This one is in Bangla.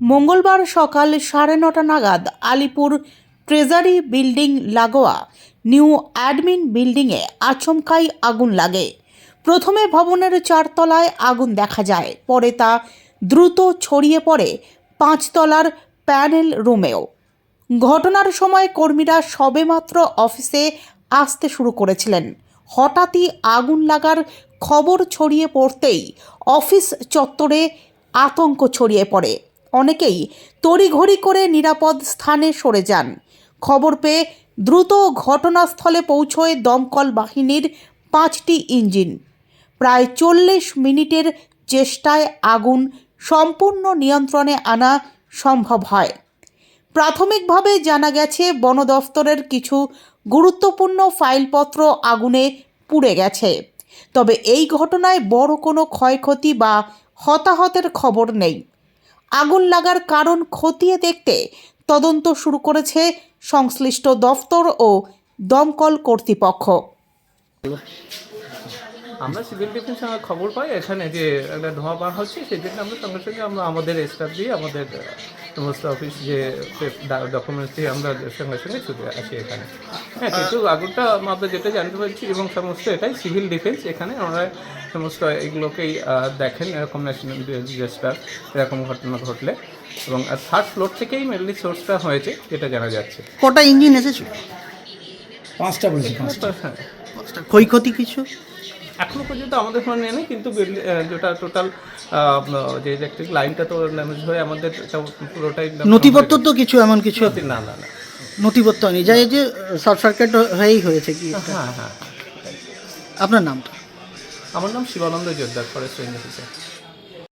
মঙ্গলবার সকাল 9:30 নাগাদ আলিপুর ট্রেজারি বিল্ডিং লাগোয়া নিউ অ্যাডমিন বিল্ডিংয়ে আচমকাই আগুন লাগে। প্রথমে ভবনের 4 তলায় আগুন দেখা যায়, পরে তা দ্রুত ছড়িয়ে পড়ে 5 তলার প্যানেল রুমেও। ঘটনার সময় কর্মীরা সবেমাত্র অফিসে আসতে শুরু করেছিলেন। হঠাৎই আগুন লাগার খবর ছড়িয়ে পড়তেই অফিস চত্বরে আতঙ্ক ছড়িয়ে পড়ে। অনেকেই তড়িঘড়ি করে নিরাপদ স্থানে সরে যান। খবর পেয়ে দ্রুত ঘটনাস্থলে পৌঁছয় দমকল বাহিনীর 5টি ইঞ্জিন। প্রায় 40 মিনিটের চেষ্টায় আগুন সম্পূর্ণ নিয়ন্ত্রণে আনা সম্ভব হয়। প্রাথমিকভাবে জানা গেছে বন দফতরের কিছু গুরুত্বপূর্ণ ফাইলপত্র আগুনে পুড়ে গেছে। তবে এই ঘটনায় বড় কোনো ক্ষয়ক্ষতি বা হতাহতের খবর নেই। আগুন লাগার কারণ খতিয়ে দেখতে তদন্ত শুরু করেছে সংশ্লিষ্ট দফতর ও দমকল কর্তৃপক্ষ। আমরা সিভিল ডিফেন্সে আমার খবর পাই এখানে যে একটা ধোঁয়া বার হচ্ছে, সেই জন্য আমরা সঙ্গে সঙ্গে আমরা আমাদের স্টাফ দিয়ে আমাদের সমস্ত অফিস যে ডকুমেন্টস দিয়ে আমরা সঙ্গে সঙ্গে ছুটে আসি এখানে। হ্যাঁ, কিন্তু আগুনটা আমরা যেটা জানতে পারছি এবং সমস্ত এটাই সিভিল ডিফেন্স, এখানে ওনারা সমস্ত এগুলোকেই দেখেন এরকম ন্যাশনাল ডিজাস্টার এরকম ঘটনা ঘটলে, এবং 3rd ফ্লোর থেকেই মেনলি সোর্সটা হয়েছে যেটা জানা যাচ্ছে। কটা ইঞ্জিন এসেছে? 5টা বলেছি, 5টা। হ্যাঁ, ক্ষয়ক্ষতি কিছু? এখনো পর্যন্ত আমাদের ফোনে নেই, কিন্তু যেটা টোটাল যে ইলেকট্রিক লাইনটা তো ড্যামেজ হয়ে আমাদের পুরোটাই নথিপত্র তো কিছু এমন কিছু না না না। নথিপত্র নেই, যাই যে শর্ট সার্কিট হয়েই হয়েছে কি? হ্যাঁ হ্যাঁ। আপনার নামটা? আমার নাম শিবানন্দ জোরদার, ফরেস্ট রেঞ্জ অফিসার।